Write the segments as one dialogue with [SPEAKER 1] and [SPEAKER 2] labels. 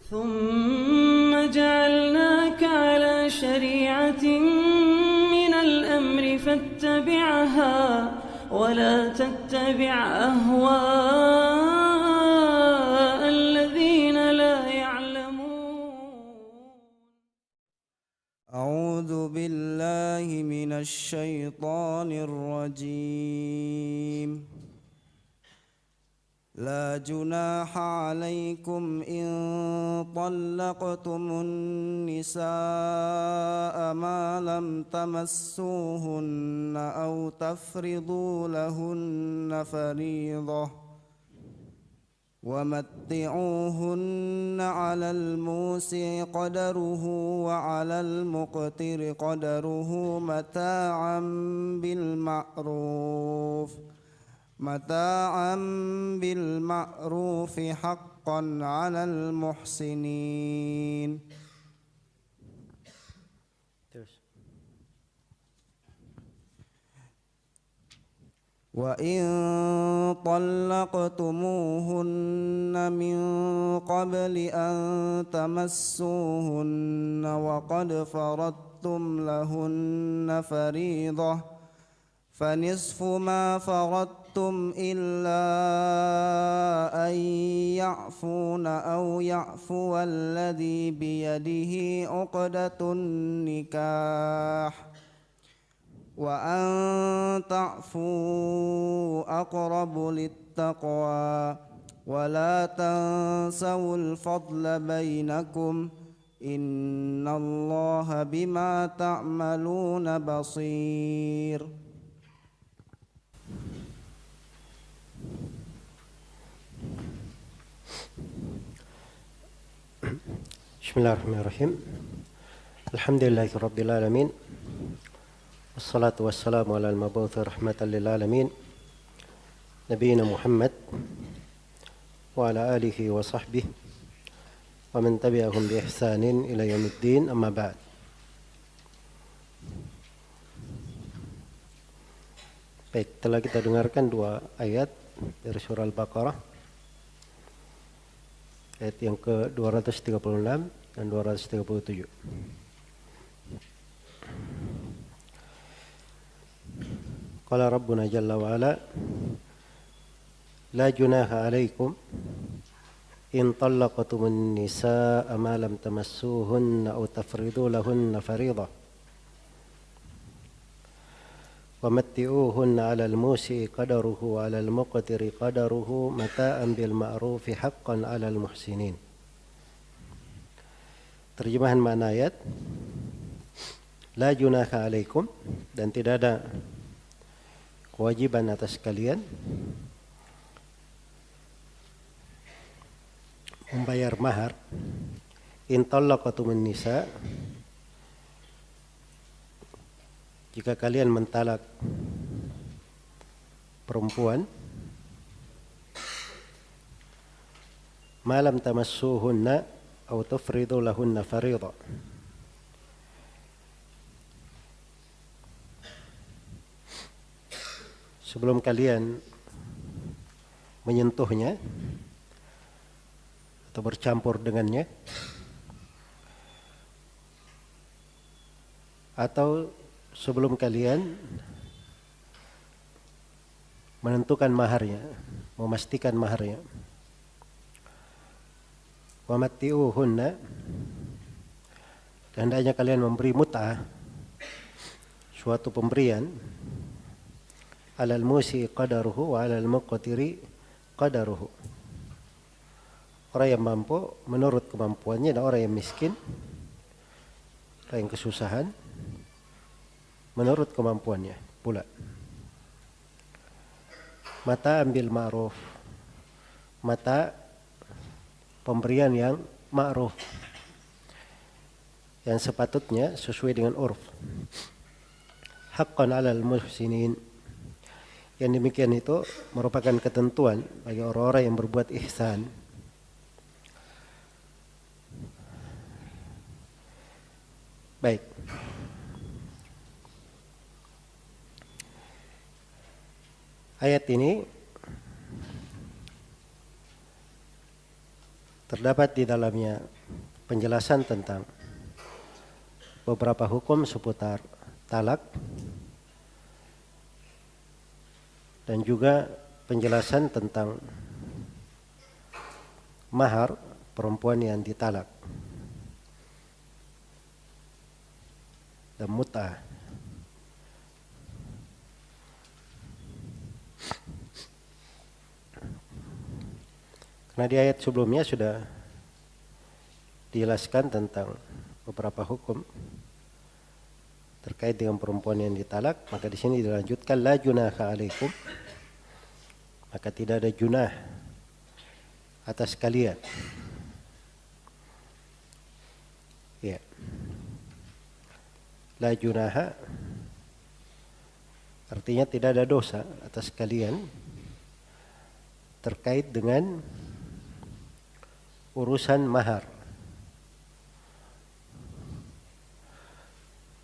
[SPEAKER 1] ثم جعلناك على شريعة من الأمر فاتبعها ولا تتبع أهواء الذين لا يعلمون.
[SPEAKER 2] أعوذ بالله من الشيطان الرجيم. لا جناح عليكم إن طلقتم النساء ما لم تمسوهن أو تفرضوا لهن فريضة ومتعوهن على الموسع قدره وعلى المقتر قدره متاعا بالمعروف حقا على المحسنين. وإن طلقتموهن من قبل أن تمسوهن وقد فرضتم لهن فريضة فنصف ما فرضتم إلا أن يعفون أو يعفو الذي بيده عقدة النكاح وأن تعفوا أقرب للتقوى ولا تنسوا الفضل بينكم إن الله بما تعملون بصير.
[SPEAKER 3] Bismillahirrahmanirrahim. Alhamdulillahirabbil alamin. Wassalatu wassalamu ala al-mab'uts rahmatan lil alamin. Nabiyina Muhammad wa ala alihi wa sahbihi wa man tabi'ahum bi ihsanin ila yaumiddin, amma ba'd. Baik, telah kita dengarkan dua ayat dari surah Al-Baqarah, ayat yang ke-236 dan 237. Qala Rabbuna Jalla wa Ala, la junaha alaikum in talaqtumun nisaa ma lam tamassuhunna aw tafridu lahunna fariidah wa matti'uhunna 'alal musii'i qadaruhu wa 'alal muqtiri qadaruhu mata'an bil ma'rufi haqqan 'alal muhsinin. Terjemahan makna ayat, la junaha alaikum, dan tidak ada kewajiban atas kalian membayar mahar in talaqtumun nisa, jika kalian mentalak perempuan, malam tamassuhunna aw tufridu lahunna fariidha, sebelum kalian menyentuhnya atau bercampur dengannya, atau sebelum kalian menentukan maharnya, memastikan maharnya. Wa matti'uhunna, dan hendaknya kalian memberi mut'ah, suatu pemberian, alal musi qadaruhu wa alal muqtiri qadaruhu, orang yang mampu menurut kemampuannya dan orang yang miskin, orang yang kesusahan menurut kemampuannya pula. Mata ambil ma'ruf, mata pemberian yang ma'ruf, yang sepatutnya sesuai dengan urf. Haqqan 'alal muhsinin, yang demikian itu merupakan ketentuan bagi orang-orang yang berbuat ihsan. Baik. Ayat ini terdapat di dalamnya penjelasan tentang beberapa hukum seputar talak dan juga penjelasan tentang mahar perempuan yang ditalak dan mut'ah. Karena di ayat sebelumnya sudah dijelaskan tentang beberapa hukum terkait dengan perempuan yang ditalak, maka di sini dilanjutkan la junaha alaikum, maka tidak ada junah atas kalian. Ya. La junaha artinya tidak ada dosa atas kalian terkait dengan urusan mahar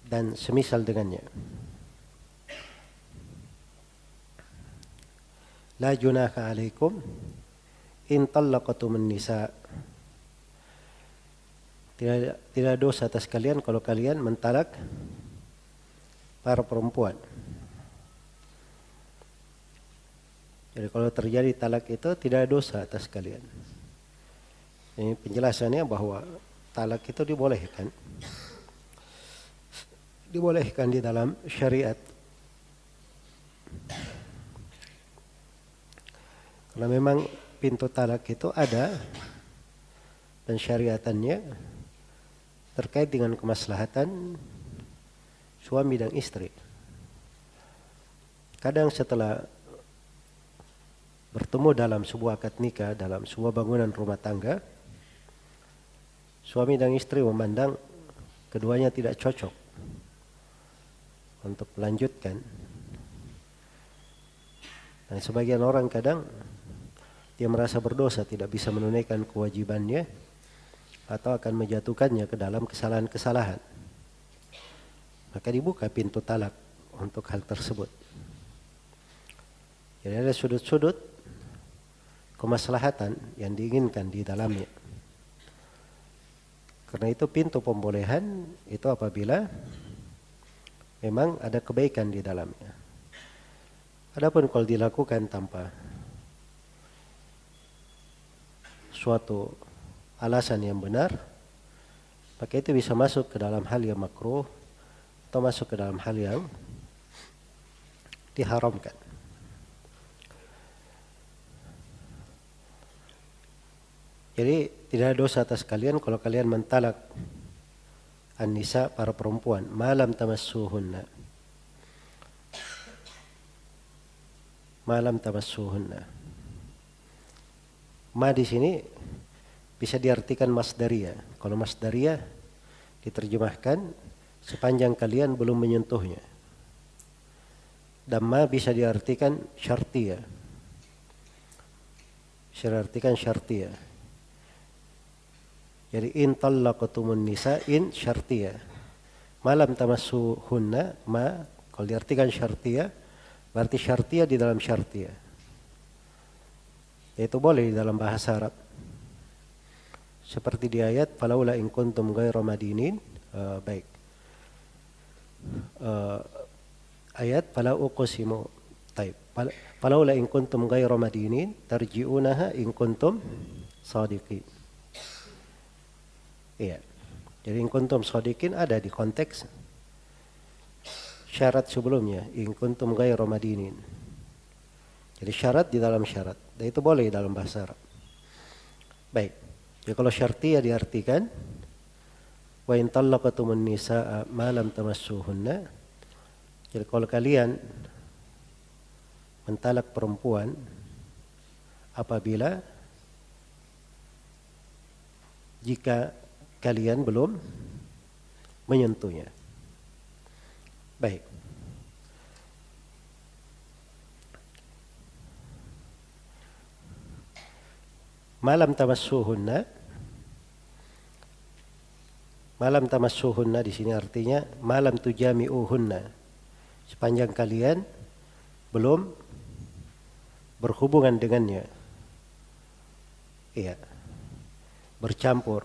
[SPEAKER 3] dan semisal dengannya. La junaha alaikum in talaqatumun nisa. Tidak dosa atas kalian kalau kalian mentalak para perempuan. Jadi kalau terjadi talak itu tidak dosa atas kalian. Ini penjelasannya bahwa talak itu dibolehkan. Dibolehkan di dalam syariat. Karena memang pintu talak itu ada dan syariatannya terkait dengan kemaslahatan suami dan istri. Kadang setelah bertemu dalam sebuah akad nikah, dalam sebuah bangunan rumah tangga, suami dan istri memandang keduanya tidak cocok untuk melanjutkan. Dan sebagian orang kadang dia merasa berdosa tidak bisa menunaikan kewajibannya atau akan menjatuhkannya ke dalam kesalahan-kesalahan. Maka dibuka pintu talak untuk hal tersebut. Jadi ada sudut-sudut kemaslahatan yang diinginkan di dalamnya. Karena itu pintu pembolehan itu apabila memang ada kebaikan di dalamnya. Adapun kalau dilakukan tanpa suatu alasan yang benar, maka itu bisa masuk ke dalam hal yang makruh atau masuk ke dalam hal yang diharamkan. Jadi tidak ada dosa atas kalian kalau kalian mentalak an-nisa, para perempuan, malam tamassuhunna. Malam tamassuhunna. Ma di sini bisa diartikan masdariyah. Kalau masdariyah diterjemahkan sepanjang kalian belum menyentuhnya. Dan ma bisa diartikan syartiyah. Bisa diartikan syartiyah. Jadi in talaqtumun nisa in syartiyah. Malam tamassuhunna ma kalau diartikan syartiyah berarti syartiyah di dalam syartiyah. Itu boleh di dalam bahasa Arab. Seperti di ayat falaula in kuntum ghairu madinin, baik. Ayat fala uqsimu. Baik. Falaula in kuntum ghairu madinin tarji'unaha in kuntum shadiqin. Iya. Jadi in kuntum shadiqin ada di konteks syarat sebelumnya, in kuntum ghairu madinin. Jadi syarat di dalam syarat. Dan itu boleh dalam bahasa Arab. Baik. Jadi kalau syartiyah diartikan wa in talaqtumun nisaa ma lam tamassuhunna. Jadi kalau kalian mentalak perempuan apabila jika kalian belum menyentuhnya. Baik. Malam tamassuhunna. Malam tamassuhunna di sini artinya malam tujami'uhunna. Sepanjang kalian belum berhubungan dengannya. Iya. Bercampur.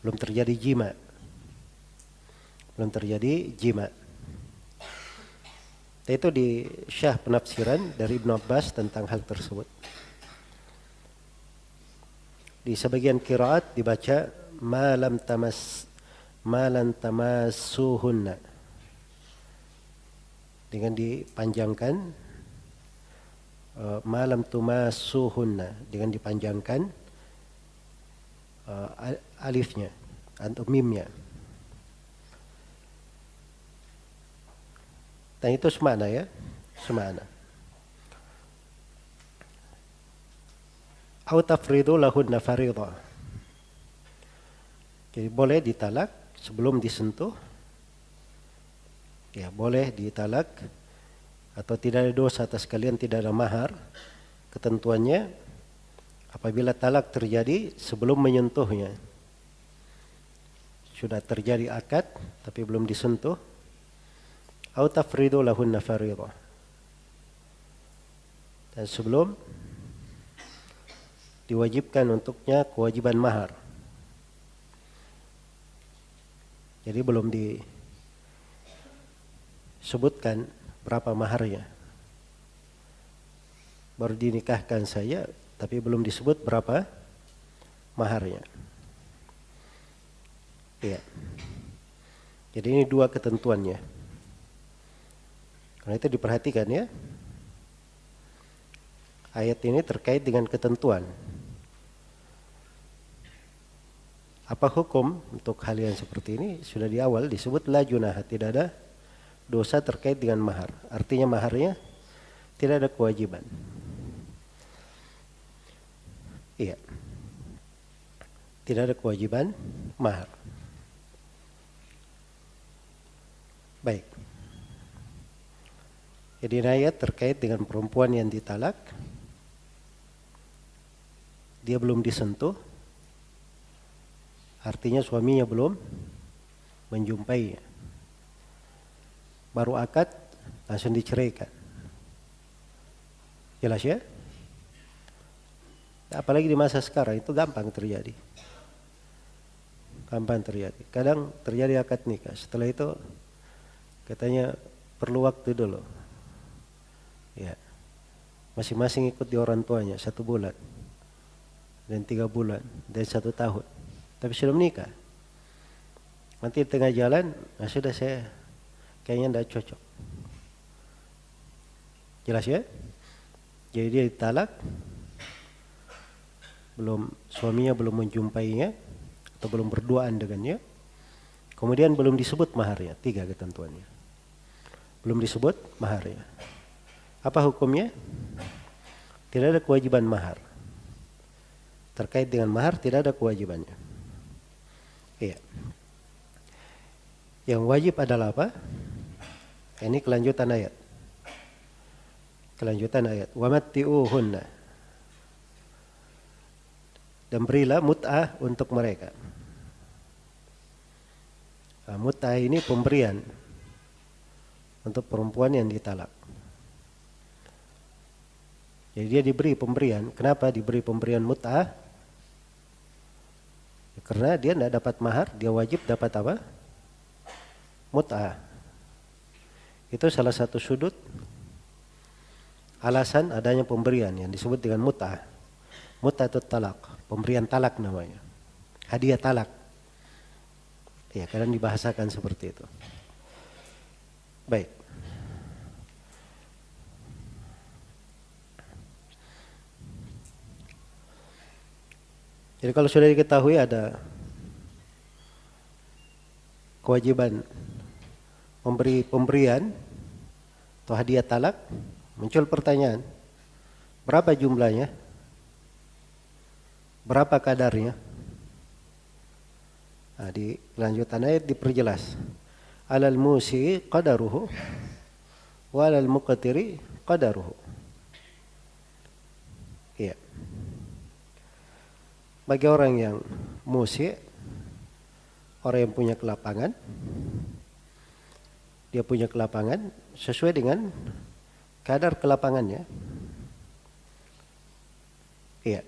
[SPEAKER 3] belum terjadi jima. Belum terjadi jima. Itu di syarh penafsiran dari Ibnu Abbas tentang hal tersebut. Di sebagian qiraat dibaca malam tamassuhunna dengan dipanjangkan malam tumassuhunna dengan dipanjangkan alifnya atau mimnya. Dan itu semakna ya, semakna. Au tafridu lahunna fariidhah. Jadi boleh ditalak sebelum disentuh. Ya, boleh ditalak atau tidak ada dosa atas kalian, tidak ada mahar. Ketentuannya apabila talak terjadi sebelum menyentuhnya. Sudah terjadi akad tapi belum disentuh. Au tafridu lahunna fariidhah. Dan sebelum diwajibkan untuknya kewajiban mahar. Jadi belum disebutkan berapa maharnya. Baru dinikahkan saja, tapi belum disebut berapa maharnya. Iya. Jadi ini dua ketentuannya. Karena itu diperhatikan ya. Ayat ini terkait dengan ketentuan. Apa hukum untuk hal yang seperti ini? Sudah di awal disebut la junaha, tidak ada dosa terkait dengan mahar. Artinya maharnya tidak ada kewajiban. Iya. Tidak ada kewajiban mahar. Baik. Jadi ayat terkait dengan perempuan yang ditalak, dia belum disentuh, artinya suaminya belum menjumpainya. Baru akad langsung diceraikan. Jelas ya? Apalagi di masa sekarang itu gampang terjadi. Gampang terjadi. Kadang terjadi akad nikah. Setelah itu katanya perlu waktu dulu. Ya. Masing-masing ikut di orang tuanya 1 bulan. Dan 3 bulan. Dan 1 tahun. Tapi sudah menikah. Nanti di tengah jalan, nah sudah saya kayaknya tidak cocok. Jelas ya? Jadi dia ditalak, suaminya belum menjumpainya atau belum berduaan dengannya. Kemudian belum disebut maharnya, 3 ketentuannya. Belum disebut maharnya. Apa hukumnya? Tidak ada kewajiban mahar. Terkait dengan mahar tidak ada kewajibannya. Iya. Yang wajib adalah apa? Ini kelanjutan ayat. Kelanjutan ayat. Wa matti'uhunna. Dan berilah mut'ah untuk mereka. Nah, mut'ah ini pemberian untuk perempuan yang ditalak. Jadi dia diberi pemberian. Kenapa diberi pemberian mut'ah? Karena dia tidak dapat mahar, dia wajib dapat apa? Mut'ah. Itu salah satu sudut alasan adanya pemberian yang disebut dengan mut'ah. Mut'ah itu talak, pemberian talak namanya. Hadiah talak. Ya, kadang dibahasakan seperti itu. Baik. Jadi kalau sudah diketahui ada kewajiban memberi pemberian atau hadiah talak, muncul pertanyaan, berapa jumlahnya? Berapa kadarnya? Nah, di lanjutan ayat diperjelas. Alal musi qadaruhu wa alal muqtiri qadaruhu. Iya. Bagi orang yang musi, orang yang punya kelapangan, dia punya kelapangan sesuai dengan kadar kelapangannya. Iya.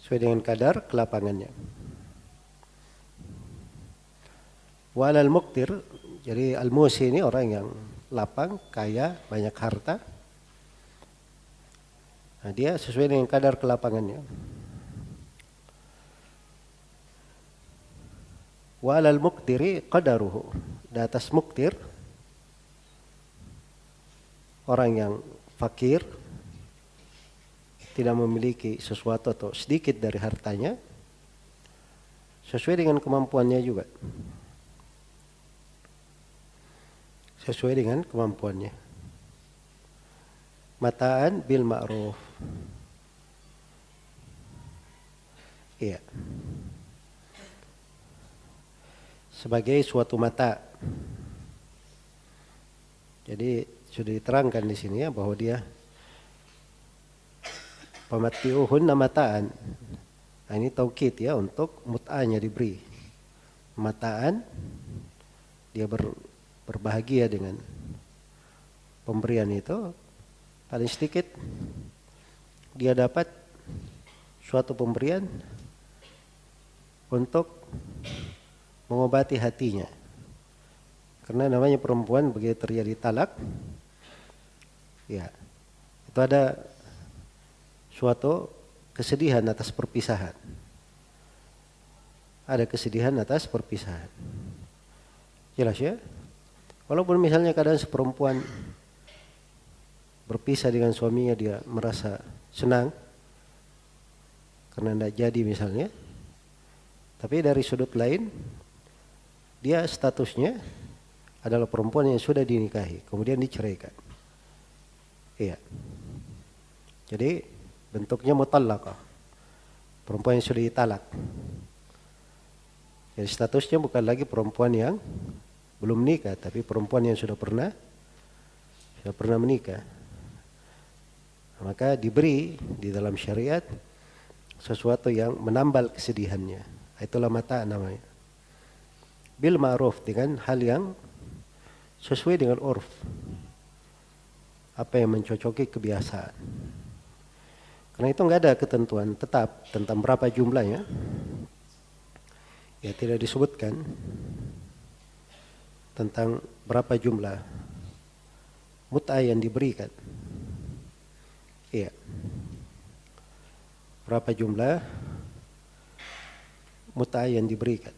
[SPEAKER 3] Sesuai sesuai dengan kadar kelapangannya. Walal muqtir, jadi al-musi ini orang yang lapang, kaya, banyak harta. Nah, dia sesuai dengan kadar kelapangannya. Walal muqtiri qadaruhu, di atas muqtir, orang yang fakir, tidak memiliki sesuatu atau sedikit dari hartanya, sesuai dengan kemampuannya juga. Sesuai dengan kemampuannya. Mataan bil ma'ruf. Iya. Sebagai suatu mata. Jadi sudah diterangkan di sini ya bahwa dia pamatiuhunna mataan. Nah, ini taukid ya untuk mut'anya diberi. Mataan dia berbahagia dengan pemberian itu, paling sedikit dia dapat suatu pemberian untuk mengobati hatinya. Karena namanya perempuan begitu terjadi talak, ya itu ada suatu kesedihan atas perpisahan. Ada kesedihan atas perpisahan. Jelas ya? Walaupun misalnya kadang seperempuan berpisah dengan suaminya, dia merasa senang karena tidak jadi misalnya. Tapi dari sudut lain, dia statusnya adalah perempuan yang sudah dinikahi, kemudian diceraikan. Iya. Jadi bentuknya mutallaqah. Perempuan yang sudah ditalak. Jadi statusnya bukan lagi perempuan yang belum menikah, tapi perempuan yang sudah pernah menikah. Maka diberi di dalam syariat sesuatu yang menambal kesedihannya. Itulah mata namanya. Bil ma'ruf, dengan hal yang sesuai dengan urf. Apa yang mencocoki kebiasaan. Karena itu nggak ada ketentuan tetap tentang berapa jumlahnya. Ya tidak disebutkan tentang berapa jumlah mut'ah yang diberikan. Iya. Berapa jumlah mut'ah yang diberikan.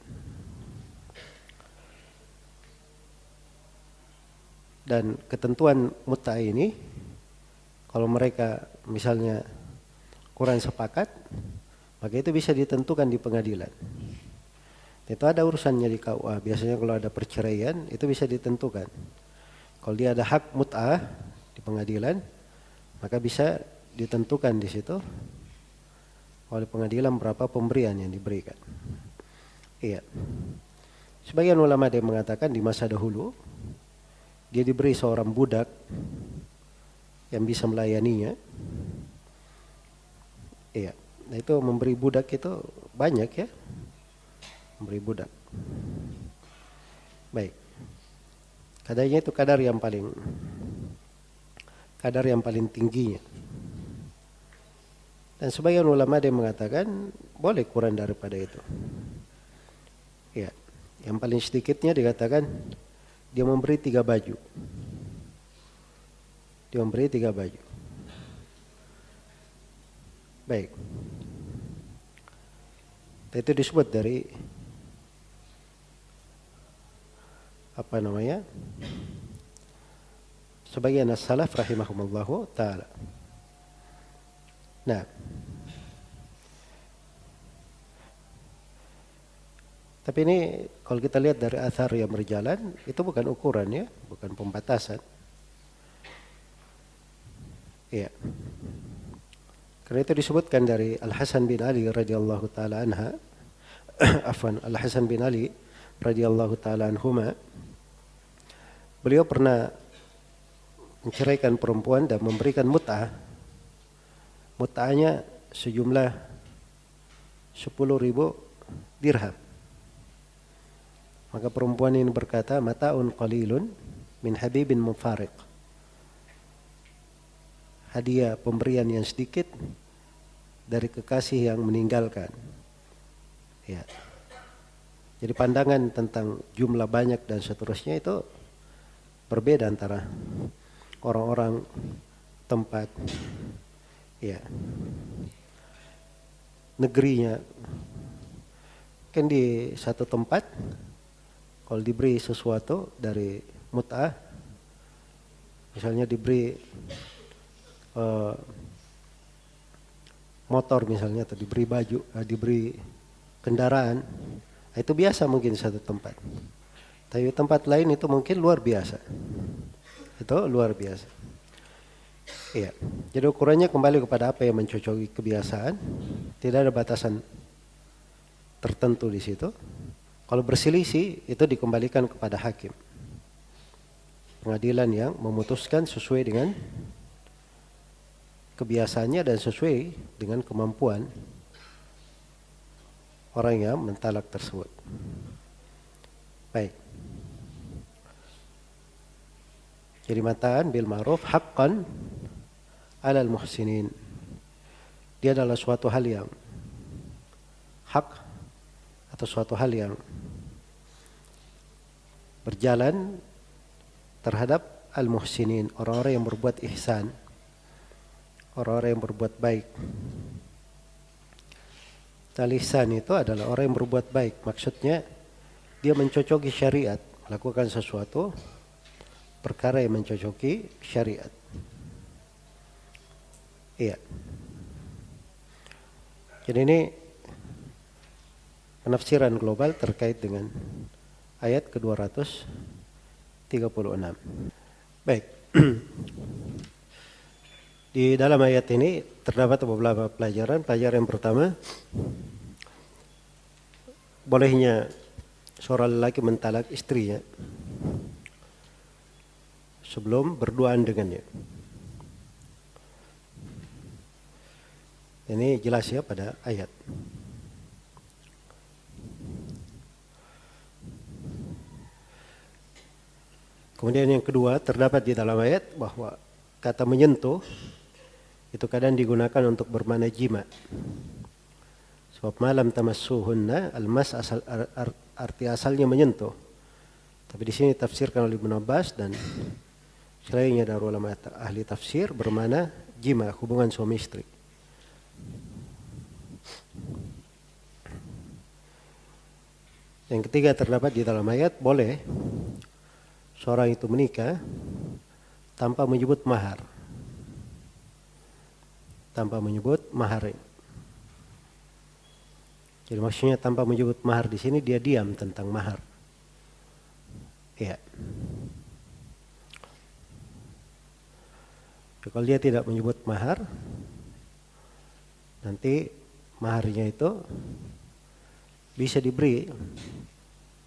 [SPEAKER 3] Dan ketentuan mut'ah ini, kalau mereka misalnya kurang sepakat, maka itu bisa ditentukan di pengadilan. Itu ada urusannya di KUA. Biasanya kalau ada perceraian itu bisa ditentukan. Kalau dia ada hak mut'ah di pengadilan, maka bisa ditentukan di situ oleh pengadilan berapa pemberian yang diberikan. Iya. Sebagian ulama ada yang mengatakan di masa dahulu dia diberi seorang budak yang bisa melayaninya. Iya. Nah itu memberi budak itu banyak ya. Memberi budak. Baik. Kadarnya itu kadar yang paling tingginya. Dan sebagian ulama dia mengatakan boleh kurang daripada itu. Ya, yang paling sedikitnya dikatakan dia memberi 3 baju. Dia memberi 3 baju. Baik. Itu disebut dari apa namanya? Sebagian as-salaf rahimahumullahu ta'ala. Nah, tapi ini kalau kita lihat dari athar yang berjalan, itu bukan ukuran ya, bukan pembatasan. Iya. Karena itu disebutkan dari Al-Hasan bin Ali radhiyallahu ta'ala anha, afwan, Al-Hasan bin Ali radhiyallahu ta'ala anhuma, beliau pernah menceraikan perempuan dan memberikan mut'ah. Mut'ahnya sejumlah 10.000 dirham. Maka perempuan ini berkata, mata'un qalilun min habibin mufariq. Hadiah pemberian yang sedikit dari kekasih yang meninggalkan. Ya. Jadi pandangan tentang jumlah banyak dan seterusnya itu berbeda antara orang-orang, tempat, ya, negerinya. Kan di satu tempat kalau diberi sesuatu dari mut'ah, misalnya diberi motor misalnya, atau diberi baju, diberi kendaraan, itu biasa mungkin di satu tempat. Tapi tempat lain itu mungkin luar biasa. Itu luar biasa. Iya. Jadi ukurannya kembali kepada apa yang mencocoki kebiasaan. Tidak ada batasan tertentu di situ. Kalau berselisih itu dikembalikan kepada hakim. Pengadilan yang memutuskan sesuai dengan kebiasaannya dan sesuai dengan kemampuan orang yang mentalak tersebut. Baik. Jadi mataan bil ma'ruf haqqan 'alal muhsinin. Dia adalah suatu hal yang hak atau suatu hal yang berjalan terhadap al-muhsinin, orang-orang yang berbuat ihsan, orang-orang yang berbuat baik. Al-ihsan itu adalah orang yang berbuat baik. Maksudnya dia mencocoki syariat, melakukan sesuatu perkara yang mencocoki syariat. Iya. Jadi ini penafsiran global terkait dengan ayat ke-236. Baik. Di dalam ayat ini terdapat beberapa pelajaran. Pelajaran yang pertama, bolehnya seorang lelaki mentalak istrinya sebelum berduaan dengannya. Ini jelas ya pada ayat. Kemudian yang kedua, terdapat di dalam ayat bahwa kata menyentuh itu kadang digunakan untuk bermakna jima. Sebab malam tamassuhunna, almas arti asalnya menyentuh. Tapi di sini tafsirkan oleh Ibnu Abbas dan selainnya dari ulama ahli tafsir bermakna jima, hubungan suami istri. Yang ketiga terdapat di dalam ayat boleh seorang itu menikah tanpa menyebut mahar. Tanpa menyebut mahar. Jadi maksudnya tanpa menyebut mahar di sini dia diam tentang mahar. Ya. Kalau dia tidak menyebut mahar, nanti maharnya itu bisa diberi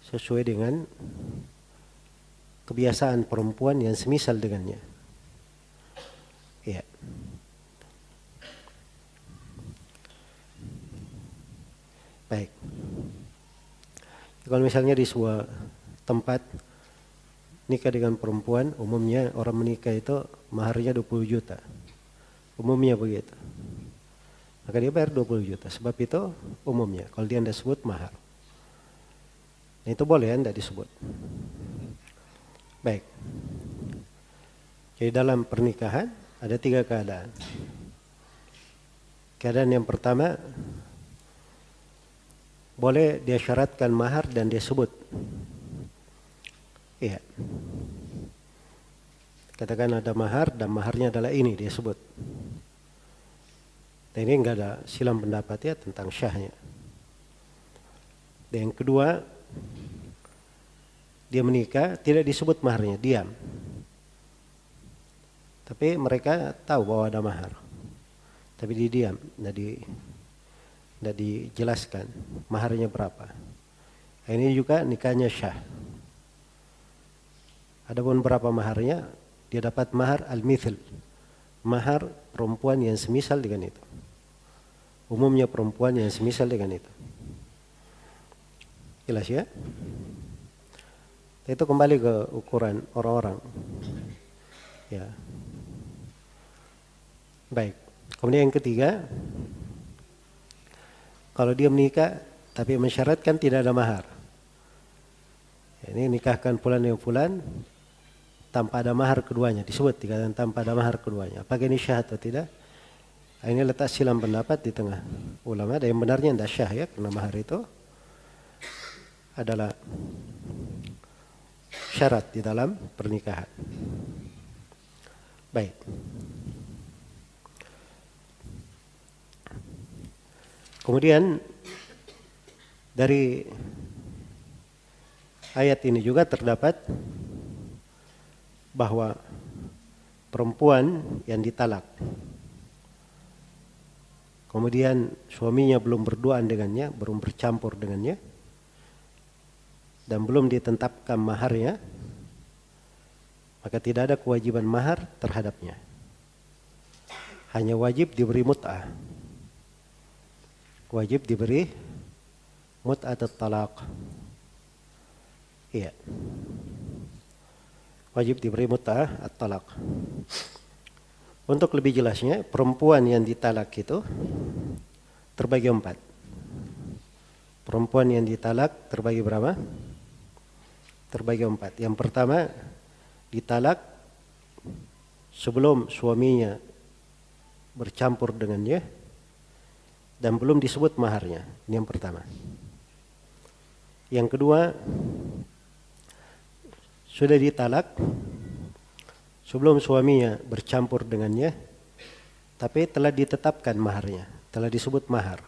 [SPEAKER 3] sesuai dengan kebiasaan perempuan yang semisal dengannya. Ya. Baik. Kalau misalnya di sebuah tempat nikah dengan perempuan, umumnya orang menikah itu maharnya 20 juta. Umumnya begitu. Maka dia bayar 20 juta. Sebab itu umumnya. Kalau dia tidak sebut mahar. Nah, itu boleh tidak disebut. Baik. Jadi dalam pernikahan ada 3 keadaan. Keadaan yang pertama, boleh dia syaratkan mahar dan dia sebut. Iya. Katakan ada mahar dan maharnya adalah ini, dia sebut. Dan ini enggak ada silam pendapat ya tentang syahnya. Dan yang kedua, dia menikah tidak disebut maharnya, diam. Tapi mereka tahu bahwa ada mahar. Tapi dia diam, tidak dijelaskan maharnya berapa. Ini juga nikahnya syah. Adapun berapa maharnya, dia dapat mahar al-mithl, mahar perempuan yang semisal dengan itu. Umumnya perempuan yang semisal dengan itu. Jelas ya? Itu kembali ke ukuran orang-orang. Ya. Baik. Kemudian yang ketiga, Kalau dia menikah tapi mensyaratkan tidak ada mahar. Ini nikahkan fulan dengan fulan tanpa ada mahar keduanya, disebut dikatakan tanpa ada mahar keduanya. Apakah ini syah atau tidak? Ini letak silam pendapat di tengah ulama. Ada yang benarnya tidak syah ya, karena mahar itu adalah syarat di dalam pernikahan. Baik. Kemudian dari ayat ini juga terdapat bahwa perempuan yang ditalak kemudian suaminya belum berduaan dengannya, belum bercampur dengannya, dan belum ditetapkan maharnya, maka tidak ada kewajiban mahar terhadapnya. Hanya wajib diberi mut'ah. Wajib diberi mut'ah talaq. Iya. Wajib diberi mut'ah talaq. Untuk lebih jelasnya, perempuan yang ditalak itu terbagi 4. Perempuan yang ditalak terbagi berapa? Terbagi 4. Yang pertama, ditalak sebelum suaminya bercampur dengannya dan belum disebut maharnya. Ini yang pertama. Yang kedua, sudah ditalak sebelum suaminya bercampur dengannya, tapi telah ditetapkan maharnya, telah disebut mahar.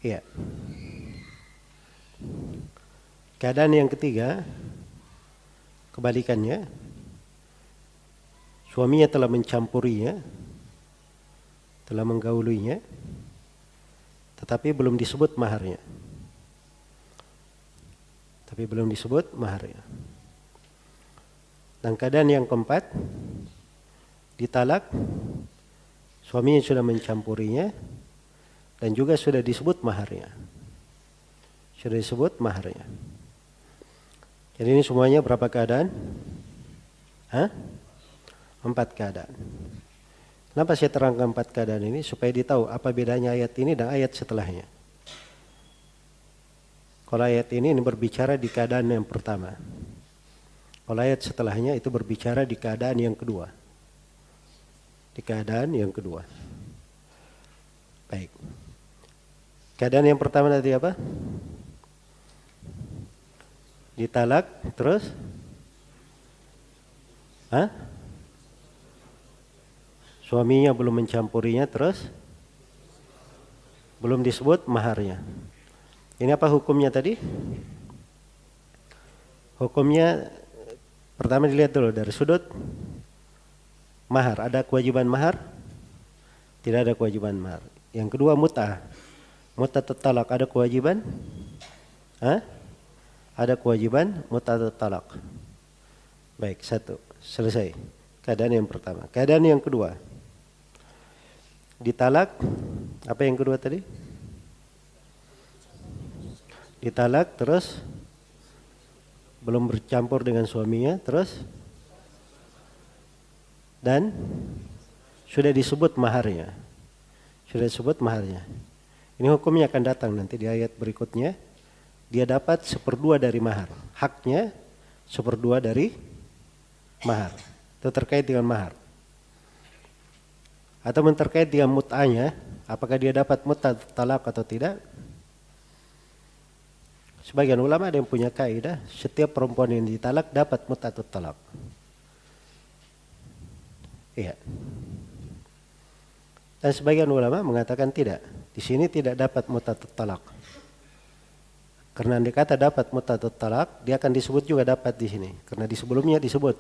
[SPEAKER 3] Iya. Keadaan yang ketiga, kebalikannya, suaminya telah mencampurinya, telah menggaulinya, tetapi belum disebut maharnya. Tapi belum disebut maharnya. Dan keadaan yang keempat, ditalak, suaminya sudah mencampurinya, dan juga sudah disebut maharnya. Sudah disebut maharnya. Jadi ini semuanya berapa keadaan? 4 keadaan. Kenapa saya terangkan 4 keadaan ini? Supaya ditahu apa bedanya ayat ini dan ayat setelahnya. Kalau ayat ini berbicara di keadaan yang pertama. Kalau ayat setelahnya itu berbicara di keadaan yang kedua. Di keadaan yang kedua. Baik. Keadaan yang pertama tadi apa? Ditalak, terus? Suaminya belum mencampurinya, terus? Belum disebut maharnya. Ini apa hukumnya tadi? Hukumnya pertama dilihat dulu dari sudut mahar. Ada kewajiban mahar? Tidak ada kewajiban mahar. Yang kedua mut'ah. Mut'ah talak ada kewajiban? Ada kewajiban mut'ah talak. Baik, 1. Selesai. Keadaan yang pertama. Keadaan yang kedua. Ditalak. Apa yang kedua tadi? Ditalak terus belum bercampur dengan suaminya, terus dan sudah disebut maharnya. Sudah disebut maharnya. Ini hukumnya akan datang nanti di ayat berikutnya. Dia dapat 1/2 dari mahar. Haknya 1/2 dari mahar. Itu terkait dengan mahar. Atau terkait dengan mut'ahnya, apakah dia dapat mut'ah talak atau tidak? Sebagian ulama ada yang punya kaidah, setiap perempuan yang ditalak dapat mut'ah talak. Iya. Dan sebagian ulama mengatakan tidak. Di sini tidak dapat mut'ah talak. Karena andai kata dapat mut'ah talak, dia akan disebut juga dapat di sini. Karena di sebelumnya disebut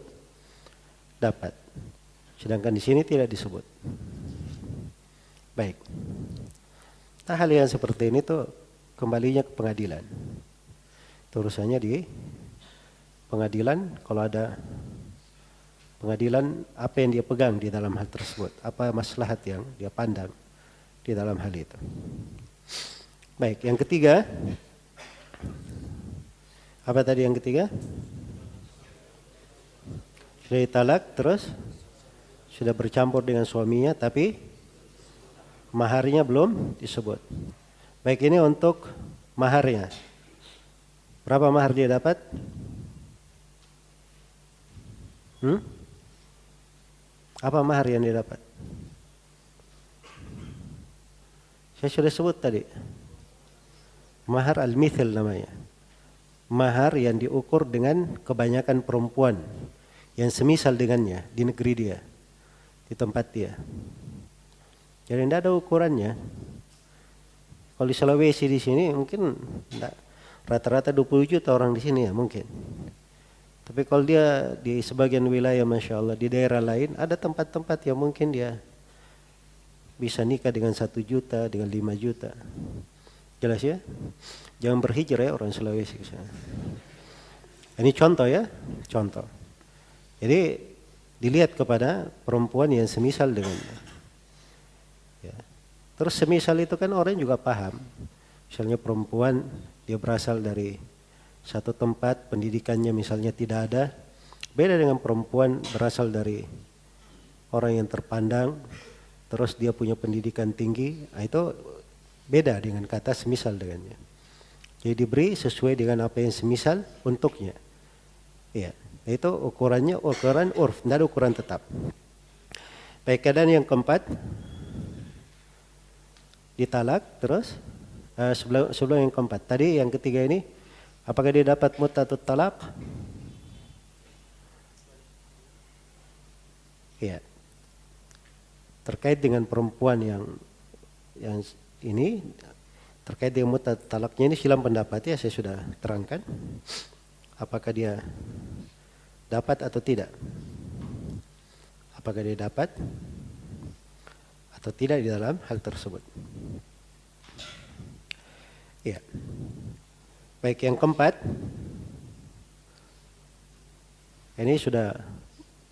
[SPEAKER 3] dapat. Sedangkan di sini tidak disebut. Baik. Nah, hal yang seperti ini tuh kembalinya ke pengadilan. Itu urusannya di pengadilan. Kalau ada pengadilan, apa yang dia pegang di dalam hal tersebut, apa maslahat yang dia pandang di dalam hal itu. Baik, yang ketiga, apa tadi yang ketiga? Sudah ditalak, terus sudah bercampur dengan suaminya, tapi maharnya belum disebut. Baik, ini untuk maharnya. Berapa mahar dia dapat? Apa mahar yang dia dapat? Saya sudah sebut tadi. Mahar al-mithil namanya. Mahar yang diukur dengan kebanyakan perempuan yang semisal dengannya di negeri dia, di tempat dia. Jadi tidak ada ukurannya. Kalau di Sulawesi di sini mungkin rata-rata 20 juta orang di sini ya mungkin. Tapi kalau dia di sebagian wilayah Masya Allah, di daerah lain ada tempat-tempat yang mungkin dia bisa nikah dengan 1 juta, dengan 5 juta. Jelas ya? Jangan berhijrah ya orang Sulawesi ke sana. Ini contoh ya, contoh. Jadi dilihat kepada perempuan yang semisal dengannya. Ya. Terus semisal itu kan orang juga paham. Misalnya perempuan dia berasal dari satu tempat, pendidikannya misalnya tidak ada. Beda dengan perempuan berasal dari orang yang terpandang, terus dia punya pendidikan tinggi. Nah, itu beda dengan kata semisal dengannya. Jadi diberi sesuai dengan apa yang semisal untuknya. Ya, itu ukurannya ukuran urf, tidak ada ukuran tetap. Baik, keadaan yang keempat, ditalak terus. Sebelum yang keempat, tadi yang ketiga ini, apakah dia dapat mutatut talak? Ya, terkait dengan perempuan yang ini, terkait dengan mutatut talaknya ini silam pendapat ya, saya sudah terangkan. Apakah dia dapat atau tidak? Apakah dia dapat atau tidak di dalam hal tersebut? Ya. Baik, yang keempat, ini sudah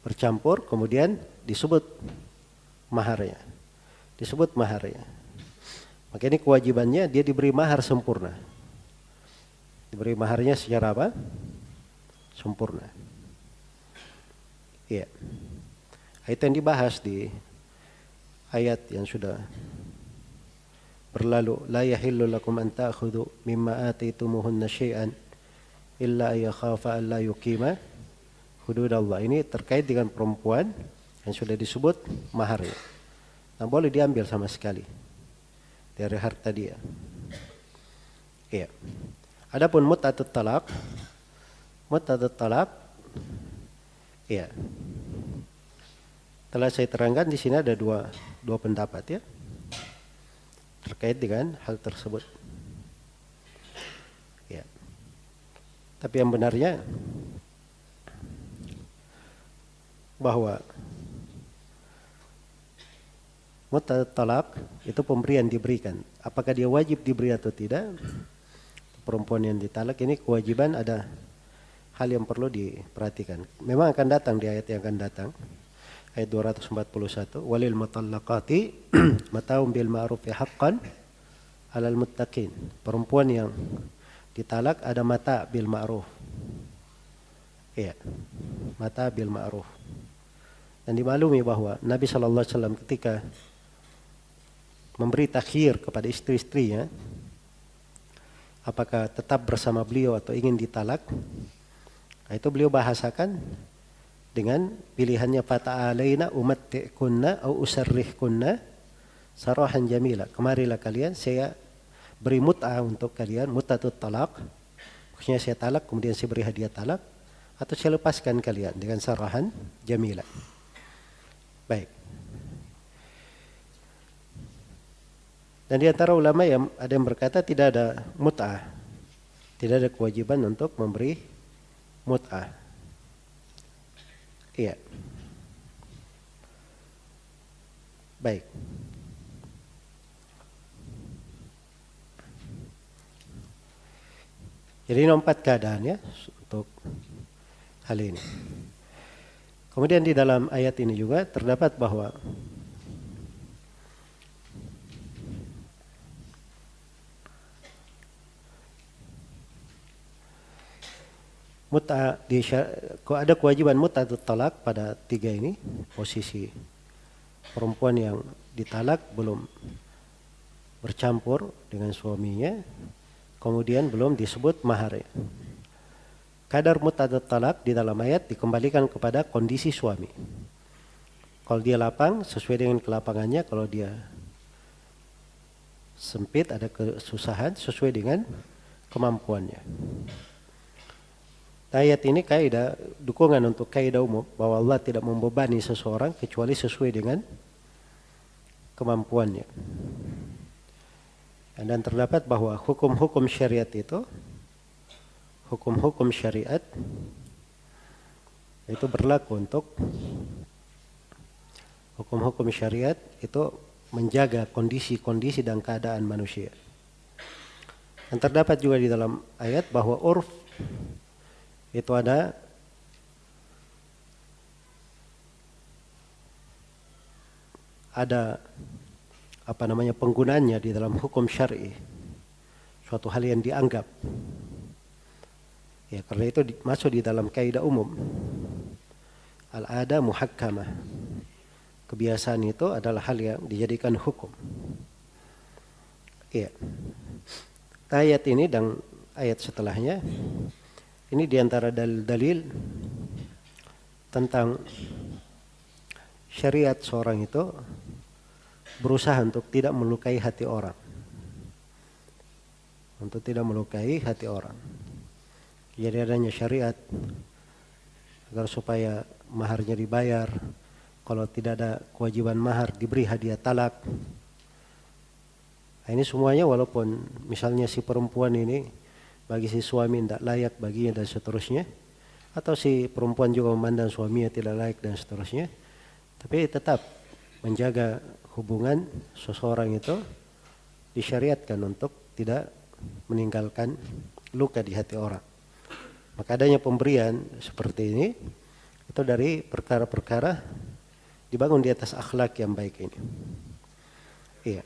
[SPEAKER 3] bercampur, kemudian disebut maharnya. Disebut maharnya. Maka ini kewajibannya dia diberi mahar sempurna. Diberi maharnya secara apa? Sempurna. Iya. Itu yang dibahas di ayat yang sudah berlalu. La yahillu lakum an ta'khudhu mimma atitumuhunna syai'an illa ayakhafa an la yuqima hududallah. Ini terkait dengan perempuan yang sudah disebut maharnya. Nah, boleh diambil sama sekali dari harta dia. Iya. Adapun mutatut talak, iya. Telah saya terangkan di sini ada dua pendapat ya terkait dengan hal tersebut. Ya. Tapi yang benarnya bahwa mutatut talak itu pemberian diberikan. Apakah dia wajib diberi atau tidak? Perempuan yang ditalak ini kewajiban, ada hal yang perlu diperhatikan. Memang akan datang di ayat yang akan datang. Ayat 241, walil mutallaqati mata'un bil ma'ruf haqqan 'alal muttaqin. Perempuan yang ditalak ada mata bil ma'ruf. Iya. Mata bil ma'ruf. Dan dimaklumi bahwa Nabi sallallahu alaihi wasallam ketika memberi takhir kepada istri-istrinya apakah tetap bersama beliau atau ingin ditalak, itu beliau bahasakan dengan pilihannya fata'alaina umatti'kunna au usarrihkunna sarahan jamila. Kemarilah kalian, saya beri mut'ah untuk kalian, mut'atut talak. Maksudnya saya talak kemudian saya beri hadiah talak, atau saya lepaskan kalian dengan sarahan jamila. Baik. Dan di antara ulama yang ada yang berkata tidak ada mut'ah. Tidak ada kewajiban untuk memberi mut'ah. Iya. Baik. Jadi ini 4 keadaan ya untuk hal ini. Kemudian di dalam ayat ini juga terdapat bahwa ada kewajiban mutatut talak pada 3 ini. Posisi perempuan yang ditalak belum bercampur dengan suaminya, kemudian belum disebut mahar. Kadar mut'atat talak di dalam ayat dikembalikan kepada kondisi suami. Kalau dia lapang sesuai dengan kelapangannya, kalau dia sempit ada kesusahan sesuai dengan kemampuannya. Ayat ini kaidah dukungan untuk kaidah umum bahwa Allah tidak membebani seseorang kecuali sesuai dengan kemampuannya. Dan terdapat bahwa hukum-hukum syariat itu, hukum-hukum syariat itu berlaku untuk hukum-hukum syariat itu menjaga kondisi-kondisi dan keadaan manusia. Dan terdapat juga di dalam ayat bahwa urf itu ada penggunaannya di dalam hukum syar'i, suatu hal yang dianggap. Ya, karena itu masuk di dalam kaidah umum. Al-ada muhakkamah. Kebiasaan itu adalah hal yang dijadikan hukum. Iya. Ayat ini dan ayat setelahnya ini diantara dalil-dalil tentang syariat seorang itu berusaha untuk tidak melukai hati orang. Untuk tidak melukai hati orang. Jadi adanya syariat agar supaya maharnya dibayar. Kalau tidak ada kewajiban mahar diberi hadiah talak. Nah, ini semuanya walaupun misalnya si perempuan ini bagi si suami tidak layak baginya dan seterusnya. Atau si perempuan juga memandang suaminya tidak layak dan seterusnya. Tapi tetap menjaga hubungan seseorang itu disyariatkan untuk tidak meninggalkan luka di hati orang. Maka adanya pemberian seperti ini itu dari perkara-perkara dibangun di atas akhlak yang baik ini. Iya.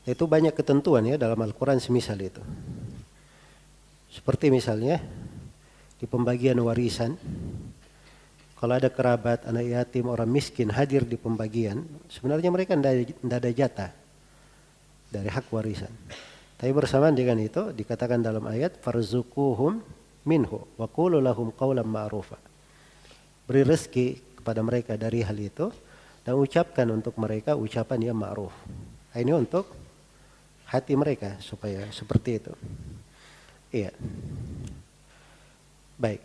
[SPEAKER 3] Itu banyak ketentuan ya dalam Al-Quran semisal itu. Seperti misalnya di pembagian warisan. Kalau ada kerabat, anak yatim, orang miskin hadir di pembagian, sebenarnya mereka tidak ada jatah dari hak warisan. Tapi bersamaan dengan itu dikatakan dalam ayat farzuquhum minhu wa qulu lahum qawlan ma'rufa. Beri rezeki kepada mereka dari hal itu dan ucapkan untuk mereka ucapan yang ma'ruf. Ini untuk hati mereka supaya seperti itu. Iya. Baik.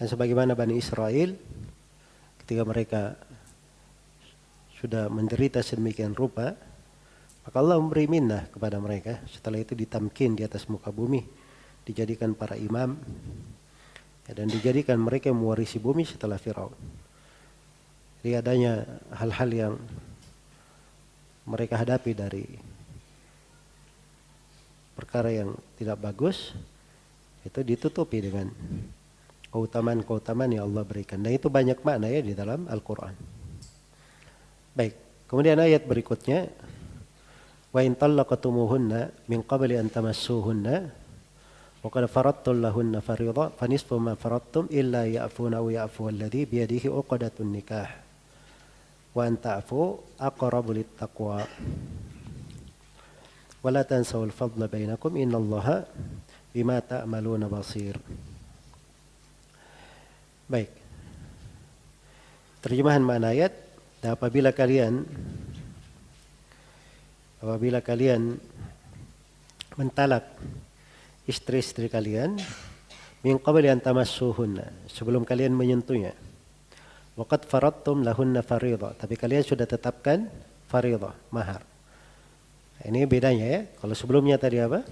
[SPEAKER 3] Dan sebagaimana Bani Israel ketika mereka sudah menderita sedemikian rupa, maka Allah memberi minnah kepada mereka. Setelah itu ditamkin di atas muka bumi, dijadikan para imam, ya, dan dijadikan mereka yang mewarisi bumi setelah Firaun. Jadi adanya hal-hal yang mereka hadapi dari perkara yang tidak bagus, itu ditutupi dengan keutamaan-keutamaan yang Allah berikan. Dan itu banyak makna ya di dalam Al-Quran. Baik, kemudian ayat berikutnya, wa in talaqtumuhunna min qabli an tamassuhunna wa qad faradtum lahunna fariidatan fa nisfu ma faradtum illa ya'funa aw ya'fu alladhi bi yadihi 'uqdatun nikah wa an ta'fu aqrabu lit-taqwa wa la tansawul fadla bainakum innallaha bima ta'maluna basir. Baik. Terjemahan makna ayat, dan apabila kalian mentalak istri-istri kalian min qabli an tamassuhunna, sebelum kalian menyentuhnya, waqad faradtum lahunna fariidha, tapi kalian sudah tetapkan fariidha, mahar. Ini bedanya ya. Kalau sebelumnya tadi apa?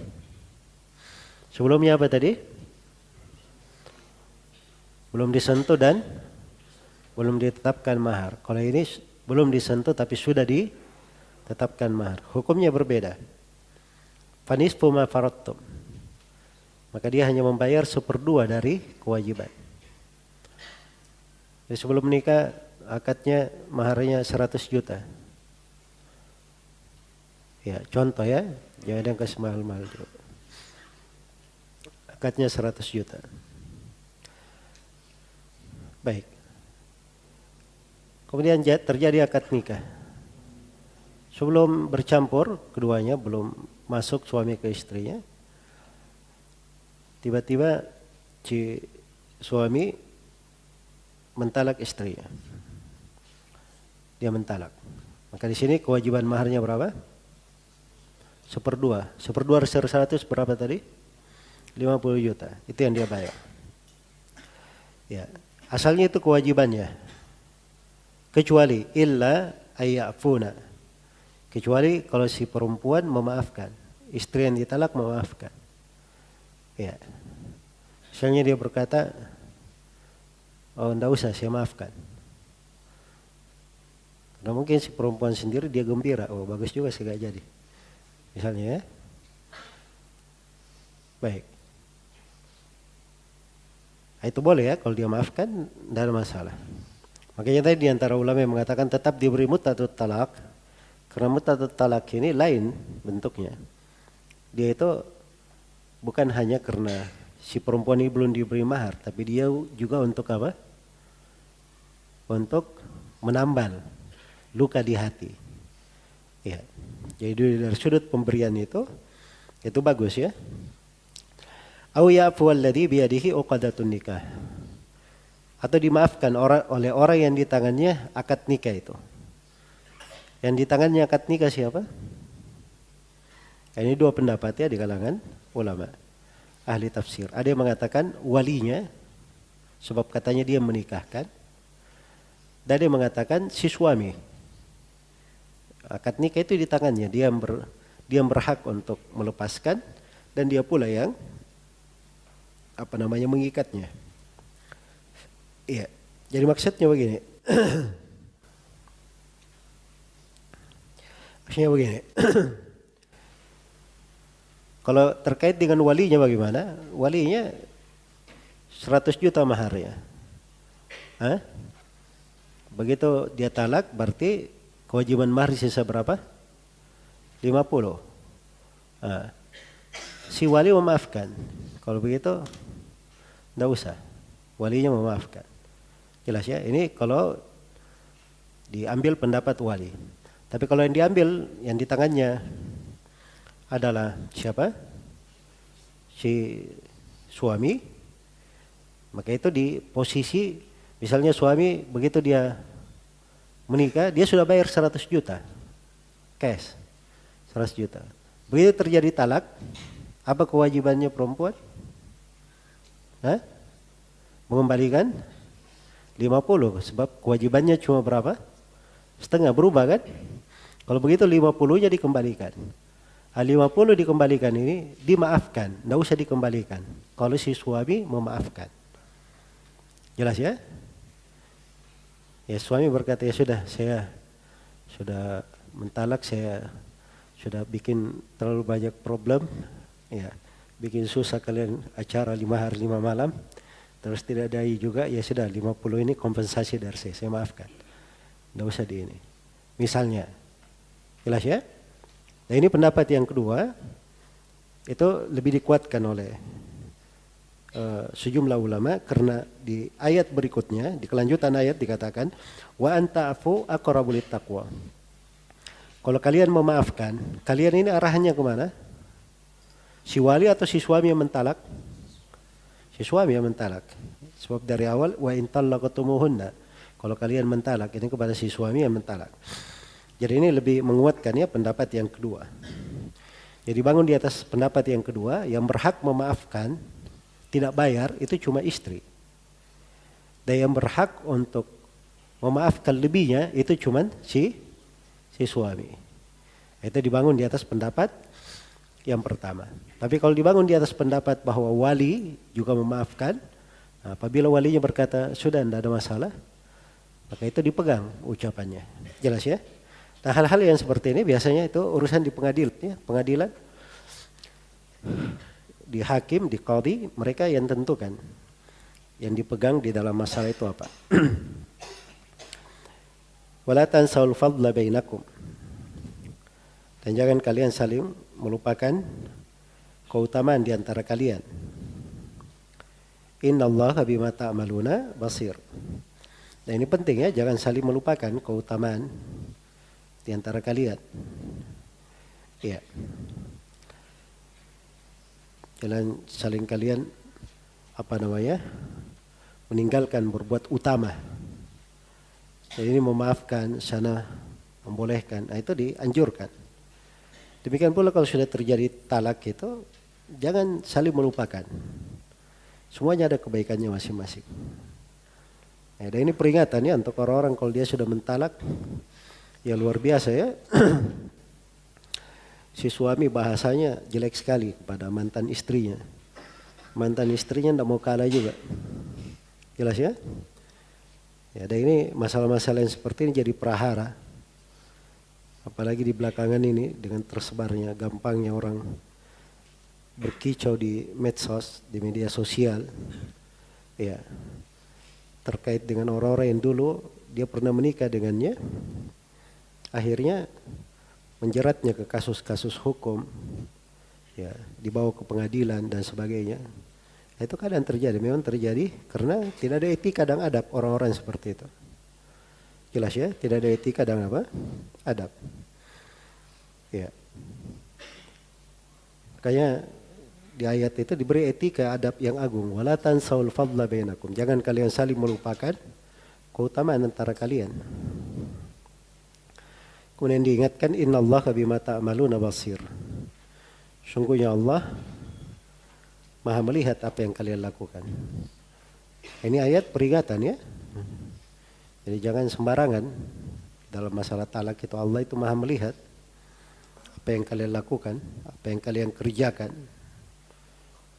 [SPEAKER 3] Sebelumnya apa tadi? Belum disentuh dan belum ditetapkan mahar. Kalau ini belum disentuh tapi sudah ditetapkan mahar. Hukumnya berbeda. Fanisfu ma faradtum. Maka dia hanya membayar 1/2 dari kewajiban. Jadi sebelum menikah akadnya maharnya 100 juta. Ya, contoh ya. Jangan yang kasih mahal-mahal juga. Akadnya 100 juta. Baik. Kemudian terjadi akad nikah. Sebelum bercampur keduanya, belum masuk suami ke istrinya, tiba-tiba si suami mentalak istrinya. Dia mentalak. Maka di sini kewajiban maharnya berapa? 1/2. 1/2 dari 100 berapa tadi? 50 juta. Itu yang dia bayar. Ya, asalnya itu kewajibannya. Kecuali illa ayyafuna. Kecuali kalau si perempuan memaafkan, istri yang ditalak memaafkan. Ya. Misalnya dia berkata, oh enggak usah, saya maafkan. Nah mungkin si perempuan sendiri dia gembira, oh bagus juga saya gak jadi. Misalnya ya. Baik. Nah, itu boleh ya, kalau dia maafkan tidak ada masalah. Makanya tadi diantara ulama yang mengatakan tetap diberi mut'atut talak, karena mut'atut talak ini lain bentuknya. Dia itu bukan hanya karena si perempuan ini belum diberi mahar, tapi dia juga untuk apa? Untuk menambal luka di hati. Ya. Jadi dari sudut pemberian itu bagus ya. Au ya'fu alladhi biyadihi uqadatun nikah. Atau dimaafkan oleh orang yang di tangannya akad nikah itu. Yang di tangannya akad nikah siapa? Ini dua pendapat ya di kalangan ulama ahli tafsir. Ada yang mengatakan walinya, sebab katanya dia menikahkan. Dan ada yang mengatakan si suami. Akad nikah itu di tangannya, dia berhak untuk melepaskan dan dia pula yang mengikatnya. Iya. Jadi maksudnya begini. Kalau terkait dengan walinya bagaimana? Walinya 100 juta maharnya. Hah? Begitu dia talak berarti kewajiban mahar sisa berapa? 50. Nah, si wali memaafkan. Kalau begitu enggak usah. Walinya memaafkan. Jelas ya? Ini kalau diambil pendapat wali. Tapi kalau yang diambil yang di tangannya adalah siapa? Si suami. Maka itu di posisi misalnya suami begitu dia menikah, dia sudah bayar 100 juta. Cash. 100 juta. Begitu terjadi talak, apa kewajibannya perempuan? Hah? Mengembalikan 50, sebab kewajibannya cuma berapa? Setengah, berubah kan? Kalau begitu 50-nya dikembalikan. 50 dikembalikan ini dimaafkan, enggak usah dikembalikan. Kalau si suami memaafkan. Jelas ya? Ya suami berkata ya sudah, saya sudah mentalak, saya sudah bikin terlalu banyak problem, ya bikin susah kalian acara 5 hari 5 malam, terus tidak ada juga, ya sudah 50 ini kompensasi dari saya maafkan, nggak usah di ini. Misalnya, jelas ya? Nah ini pendapat yang kedua, itu lebih dikuatkan oleh sejumlah ulama karena di ayat berikutnya, di kelanjutan ayat dikatakan wa anta'fu aqrabu littaqwa. Kalau kalian memaafkan, kalian ini arahannya kemana? Si wali atau si suami yang mentalak? Si suami yang mentalak. Sebab dari awal wa in talaqtumuhunna. Kalau kalian mentalak ini kepada si suami yang mentalak. Jadi ini lebih menguatkan ya pendapat yang kedua. Jadi bangun di atas pendapat yang kedua, yang berhak memaafkan tidak bayar itu cuma istri. Dan yang berhak untuk memaafkan lebihnya itu cuma si suami. Itu dibangun di atas pendapat yang pertama. Tapi kalau dibangun di atas pendapat bahwa wali juga memaafkan, apabila walinya berkata sudah tidak ada masalah, maka itu dipegang ucapannya. Jelas ya? Nah hal-hal yang seperti ini biasanya itu urusan di pengadilan, ya, pengadilan. Di hakim, di qadhi, mereka yang tentukan. Yang dipegang di dalam masalah itu apa. Wala tansawul fadla bainakum. Dan jangan kalian saling melupakan keutamaan di antara kalian. Innallaha bima ta'maluna basir. Nah ini penting ya, jangan saling melupakan keutamaan di antara kalian. Ya. Jangan saling kalian meninggalkan berbuat utama. Jadi ini memaafkan, sana membolehkan. Nah itu dianjurkan. Demikian pula kalau sudah terjadi talak itu, jangan saling melupakan. Semuanya ada kebaikannya masing-masing. Nah, dan ini peringatan ya untuk orang-orang kalau dia sudah mentalak, ya luar biasa ya. Si suami bahasanya jelek sekali kepada mantan istrinya. Mantan istrinya tidak mau kalah juga. Jelas ya? Ya, dan ini masalah-masalah yang seperti ini jadi prahara. Apalagi di belakangan ini dengan tersebarnya gampangnya orang berkicau di medsos, di media sosial, ya, terkait dengan orang-orang yang dulu dia pernah menikah dengannya, akhirnya menjeratnya ke kasus-kasus hukum, ya, dibawa ke pengadilan dan sebagainya. Itu kadang terjadi, memang terjadi karena tidak ada etika dan adab orang-orang seperti itu. Jelas ya, tidak ada etika dan adab. Ya. Makanya di ayat itu diberi etika adab yang agung. Wala tansaul fadla bainakum. Jangan kalian saling melupakan keutamaan antara kalian. Kemudian diingatkan innallaha bima ta'maluna basir. Sungguhnya Allah Maha melihat apa yang kalian lakukan. Ini ayat peringatan ya. Jadi jangan sembarangan dalam masalah talak itu. Allah itu Maha melihat apa yang kalian lakukan, apa yang kalian kerjakan.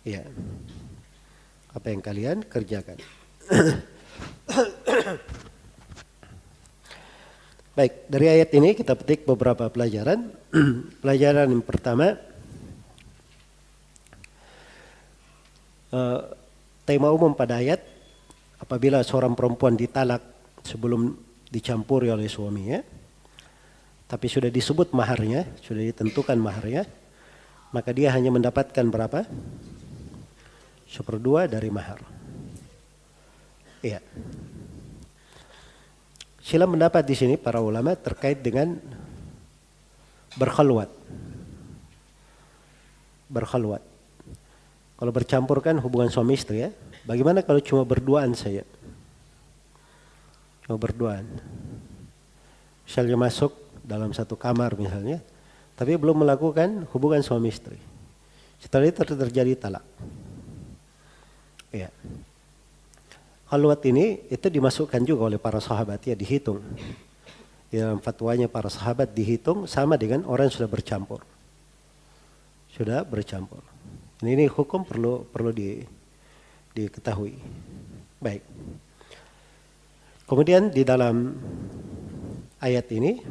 [SPEAKER 3] Ya, apa yang kalian kerjakan. Baik, dari ayat ini kita petik beberapa pelajaran. Pelajaran yang pertama, tema umum pada ayat, apabila seorang perempuan ditalak sebelum dicampuri oleh suaminya, tapi sudah disebut maharnya, sudah ditentukan maharnya, maka dia hanya mendapatkan berapa? 1/2 dari mahar. Iya. Sila mendapat di sini para ulama terkait dengan berkhalwat. Berkhalwat. Kalau bercampur kan hubungan suami istri ya. Bagaimana kalau cuma berduaan saja? Cuma berduaan. Misalnya masuk dalam satu kamar misalnya, tapi belum melakukan hubungan suami istri. Setelah itu terjadi talak. Ya. Khalwat ini itu dimasukkan juga oleh para sahabat ya, dihitung. Di dalam fatwanya para sahabat dihitung sama dengan orang yang sudah bercampur. Sudah bercampur. Ini hukum perlu diketahui. Baik. Kemudian di dalam ayat ini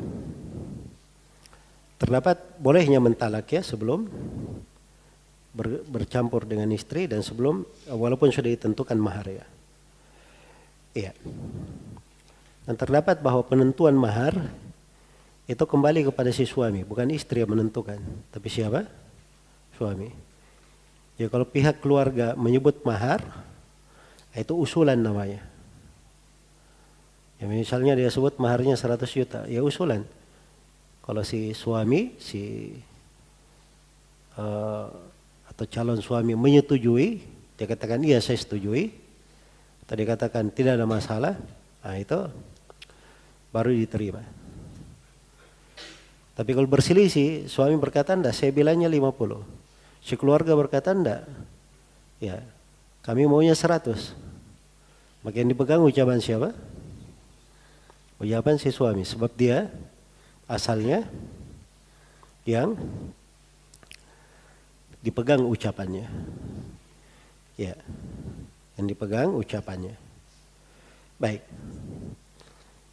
[SPEAKER 3] terdapat bolehnya mentalak ya sebelum bercampur dengan istri dan sebelum walaupun sudah ditentukan mahar ya. Iya. Dan terdapat bahwa penentuan mahar itu kembali kepada si suami, bukan istri yang menentukan, tapi siapa? Suami. Ya kalau pihak keluarga menyebut mahar, itu usulan namanya. Ya misalnya dia sebut maharnya 100 juta, ya usulan. Kalau si suami, atau calon suami menyetujui, dia katakan iya saya setujui, atau dia katakan tidak ada masalah, nah itu baru diterima. Tapi kalau berselisih, suami berkata enggak, saya bilangnya 50. Si keluarga berkata enggak, ya kami maunya 100. Maka yang dipegang ucapan siapa? Ucapan si suami, sebab dia asalnya yang dipegang ucapannya. Ya, yang dipegang ucapannya. Baik.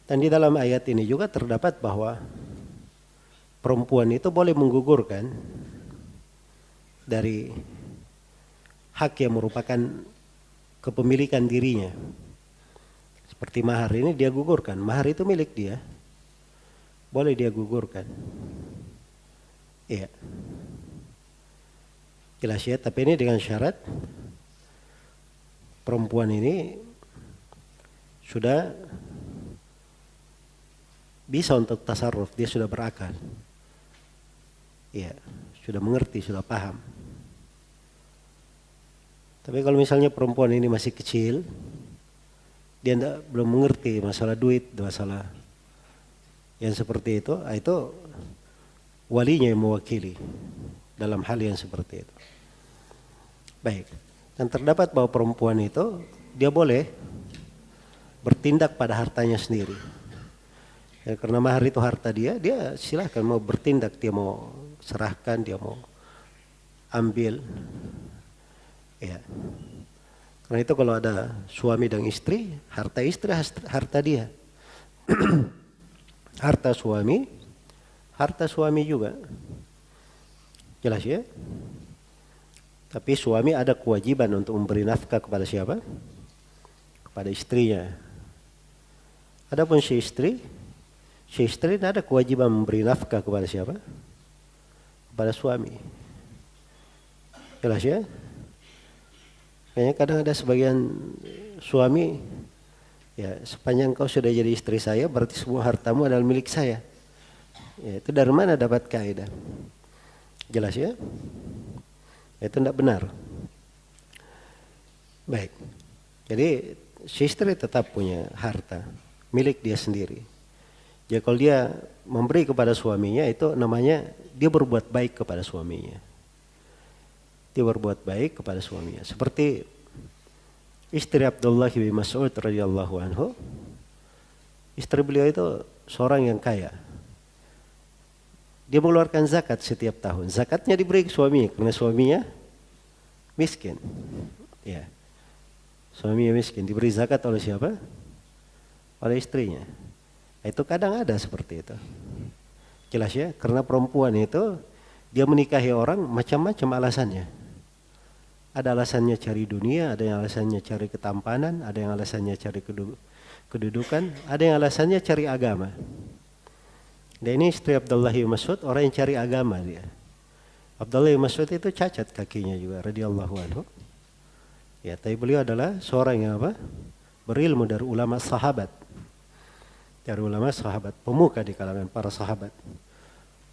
[SPEAKER 3] Dan di dalam ayat ini juga terdapat bahwa perempuan itu boleh menggugurkan dari hak yang merupakan kepemilikan dirinya. Seperti mahar ini dia gugurkan. Mahar itu milik dia. Boleh dia gugurkan. Iya. Ya. Jelas ya, tapi ini dengan syarat. perempuan ini sudah bisa untuk tasarruf, dia sudah berakal. Ya, sudah mengerti, sudah paham. Tapi kalau misalnya perempuan ini masih kecil, dia belum mengerti masalah duit, masalah yang seperti itu walinya yang mewakili dalam hal yang seperti itu. Baik, dan terdapat bahwa perempuan itu dia boleh bertindak pada hartanya sendiri. Ya, karena mahar itu harta dia silahkan mau bertindak, dia mau serahkan, dia mau ambil. Ya. Karena itu kalau ada suami dan istri, harta istri harta dia. Harta suami juga. Jelas ya? Tapi suami ada kewajiban untuk memberi nafkah kepada siapa? Kepada istrinya. Adapun si istri tidak ada kewajiban memberi nafkah kepada siapa? Kepada suami. Jelas ya? Kayaknya kadang ada sebagian suami, ya sepanjang kau sudah jadi istri saya berarti semua hartamu adalah milik saya. Ya, itu dari mana dapat kaidah? Jelas ya? Itu tidak benar. Baik. Jadi si istri tetap punya harta milik dia sendiri. Jadi kalau dia memberi kepada suaminya itu namanya dia berbuat baik kepada suaminya. Dia berbuat baik kepada suaminya. Seperti istri Abdullah bin Mas'ud radhiyallahu anhu. Istri beliau itu seorang yang kaya. Dia mengeluarkan zakat setiap tahun. Zakatnya diberi ke suaminya karena suaminya miskin. Ya. Suaminya miskin, diberi zakat oleh siapa? Oleh istrinya. Itu kadang ada seperti itu. Jelas ya, karena perempuan itu dia menikahi orang macam-macam alasannya. Ada alasannya cari dunia, ada yang alasannya cari ketampanan, ada yang alasannya cari kedudukan, ada yang alasannya cari agama. Dan ini istri Abdullah bin Mas'ud orang yang cari agama dia. Abdullah bin Mas'ud itu cacat kakinya juga radhiyallahu anhu. Ya, tapi beliau adalah seorang yang apa? Berilmu dari ulama sahabat. Dari ulama sahabat, pemuka di kalangan para sahabat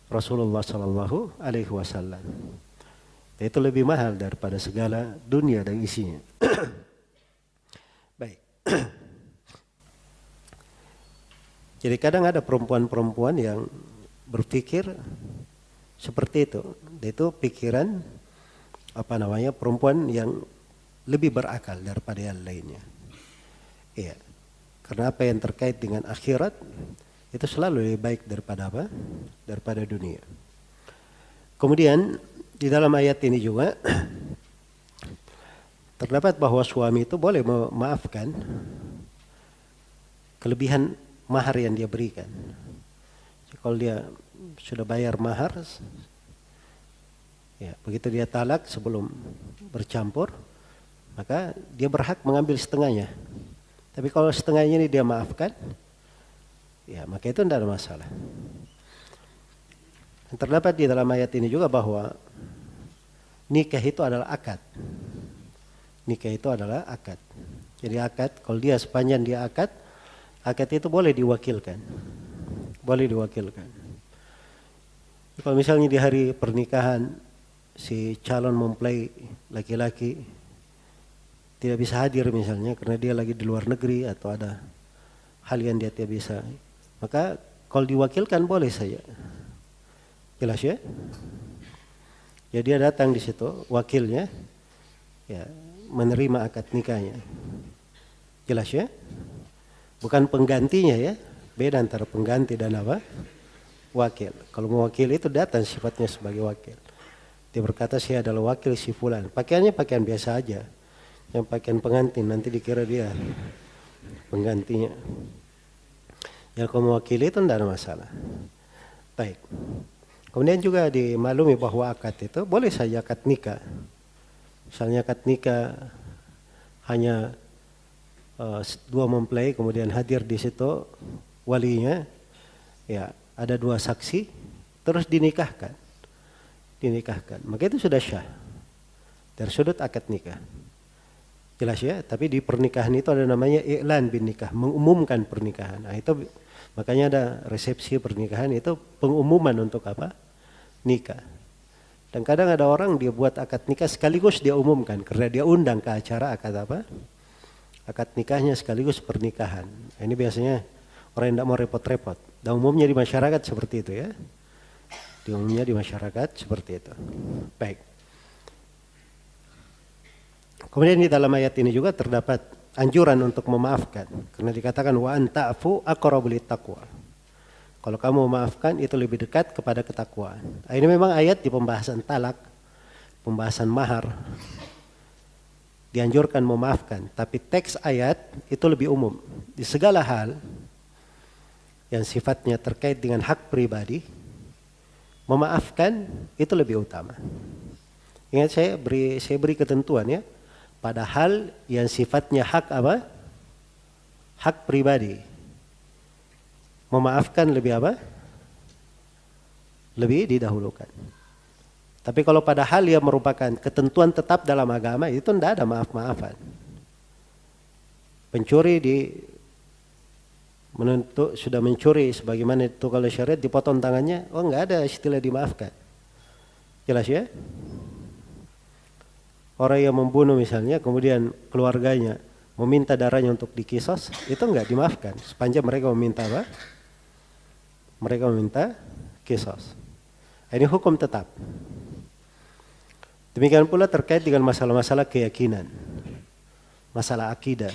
[SPEAKER 3] Rasulullah sallallahu alaihi wasallam. Itu lebih mahal daripada segala dunia dan isinya. Baik. Jadi kadang ada perempuan-perempuan yang berpikir seperti itu. Itu pikiran perempuan yang lebih berakal daripada yang lainnya. Iya. Karena apa yang terkait dengan akhirat itu selalu lebih baik daripada apa? Daripada dunia. Kemudian di dalam ayat ini juga terdapat bahwa suami itu boleh memaafkan kelebihan mahar yang dia berikan. Jadi kalau dia sudah bayar mahar, ya begitu dia talak sebelum bercampur, maka dia berhak mengambil setengahnya. Tapi kalau setengahnya ini dia maafkan, ya maka itu tidak ada masalah. Dan terdapat di dalam ayat ini juga bahwa nikah itu adalah akad. Nikah itu adalah akad. Jadi akad, kalau dia sepanjang dia akad itu boleh diwakilkan. Boleh diwakilkan. Kalau misalnya di hari pernikahan si calon mempelai laki-laki tidak bisa hadir misalnya karena dia lagi di luar negeri atau ada hal yang dia tidak bisa, maka kalau diwakilkan boleh saja. Jelas ya? Ya dia datang di situ wakilnya, ya menerima akad nikahnya. Jelas ya? Bukan penggantinya ya, beda antara pengganti dan apa? Wakil. Kalau mewakili itu datang sifatnya sebagai wakil. Dia berkata saya adalah wakil si fulan. Pakaiannya pakaian biasa aja. Yang pakaian pengantin nanti dikira dia penggantinya. Yang kalau mewakili itu tidak ada masalah. Baik. Kemudian juga dimaklumi bahwa akad itu boleh saja akad nikah. Misalnya akad nikah hanya dua mempelai kemudian hadir di situ walinya, ya ada dua saksi terus dinikahkan, maka itu sudah syah dari sudut akad nikah. Jelas ya, tapi di pernikahan itu ada namanya i'lan bin nikah, mengumumkan pernikahan. Nah, itu makanya ada resepsi pernikahan, itu pengumuman untuk apa? Nikah. Dan kadang ada orang dia buat akad nikah sekaligus dia umumkan karena dia undang ke acara akad apa? Akad nikahnya sekaligus pernikahan. Nah, ini biasanya orang yang tidak mau repot-repot. Dan umumnya di masyarakat seperti itu ya. Umumnya di masyarakat seperti itu. Baik. Kemudian di dalam ayat ini juga terdapat anjuran untuk memaafkan. Karena dikatakan wa anta'fu aqrabu littaqwa. Kalau kamu memaafkan itu lebih dekat kepada ketakwaan. Nah, ini memang ayat di pembahasan talak, pembahasan mahar. Dianjurkan memaafkan, tapi teks ayat itu lebih umum. Di segala hal yang sifatnya terkait dengan hak pribadi, memaafkan itu lebih utama. Ingat saya beri ketentuan ya. Padahal yang sifatnya hak apa? Hak pribadi. Memaafkan lebih apa? Lebih didahulukan. Tapi kalau pada hal yang merupakan ketentuan tetap dalam agama itu tidak ada maaf-maafan. Pencuri sudah mencuri sebagaimana itu kalau syariat dipotong tangannya, oh enggak ada istilah dimaafkan. Jelas ya? Orang yang membunuh misalnya kemudian keluarganya meminta darahnya untuk dikisos, itu enggak dimaafkan sepanjang mereka meminta apa? Mereka meminta kisos. Ini hukum tetap. Demikian pula terkait dengan masalah-masalah keyakinan, masalah akidah.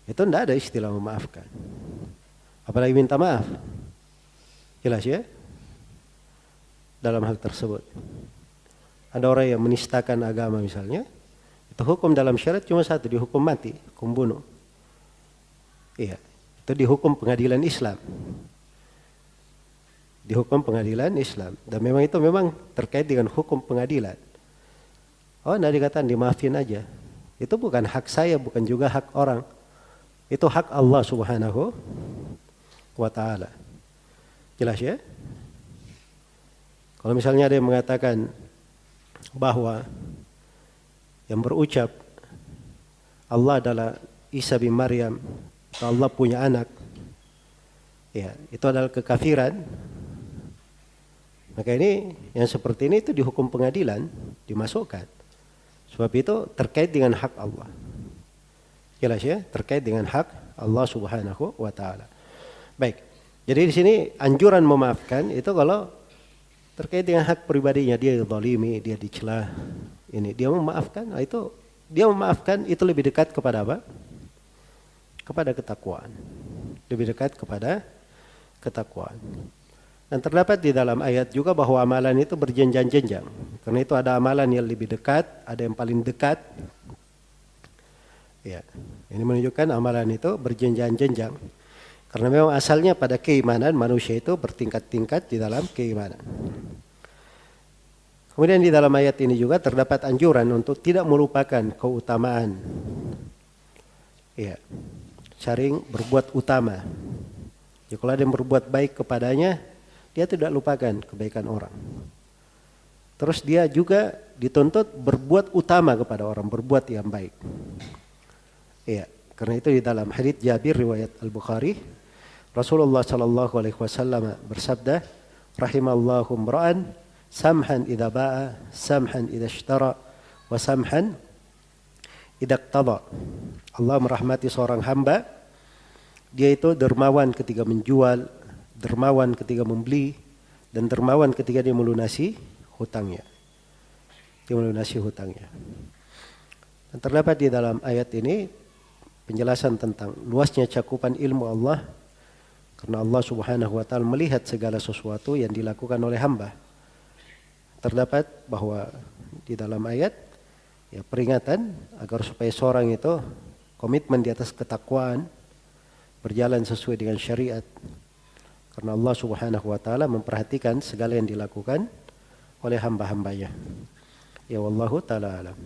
[SPEAKER 3] Itu tidak ada istilah memaafkan. Apalagi minta maaf. Jelas ya? Dalam hal tersebut. Ada orang yang menistakan agama misalnya. Itu hukum dalam syariat cuma satu, dihukum mati, hukum bunuh. Iya, itu dihukum pengadilan Islam. Dihukum pengadilan Islam. Dan memang itu memang terkait dengan hukum pengadilan. Oh, tidak dikatakan dimaafin aja. Itu bukan hak saya, bukan juga hak orang. Itu hak Allah Subhanahu wa ta'ala. Jelas ya? Kalau misalnya ada yang mengatakan bahwa yang berucap Allah adalah Isa bin Maryam, atau Allah punya anak, ya, itu adalah kekafiran. Maka ini yang seperti ini itu dihukum pengadilan, dimasukkan. Sebab itu terkait dengan hak Allah. Jelas ya, terkait dengan hak Allah Subhanahu wa ta'ala. Baik. Jadi di sini anjuran memaafkan itu kalau terkait dengan hak pribadinya, dia zalimi, dia dicela, ini dia memaafkan, nah itu dia memaafkan itu lebih dekat kepada apa? Kepada ketakwaan. Lebih dekat kepada ketakwaan. Dan terdapat di dalam ayat juga bahwa amalan itu berjenjang-jenjang. Karena itu ada amalan yang lebih dekat, ada yang paling dekat. Ya, ini menunjukkan amalan itu berjenjang-jenjang. Karena memang asalnya pada keimanan manusia itu bertingkat-tingkat di dalam keimanan. Kemudian di dalam ayat ini juga terdapat anjuran untuk tidak melupakan keutamaan. Ya, saling berbuat utama. Ya, kalau ada yang berbuat baik kepadanya, dia tidak lupakan kebaikan orang. Terus dia juga dituntut berbuat utama kepada orang, berbuat yang baik. Iya, karena itu di dalam hadits Jabir riwayat Al-Bukhari, Rasulullah sallallahu alaihi wasallam bersabda, rahimallahu imra'an samhan idza ba'a, samhan idza ishtara, wa samhan idza iqtada. Allah merahmati seorang hamba, dia itu dermawan ketika menjual, dermawan ketika membeli, dan dermawan ketika dia melunasi hutangnya. Dia melunasi hutangnya. Dan terdapat di dalam ayat ini penjelasan tentang luasnya cakupan ilmu Allah, karena Allah Subhanahu wa ta'ala melihat segala sesuatu yang dilakukan oleh hamba. Terdapat bahwa di dalam ayat ya peringatan agar supaya seorang itu komitmen di atas ketakwaan, berjalan sesuai dengan syariat. Karena Allah Subhanahu wa ta'ala memperhatikan segala yang dilakukan oleh hamba-hambanya. Ya wallahu ta'ala alam.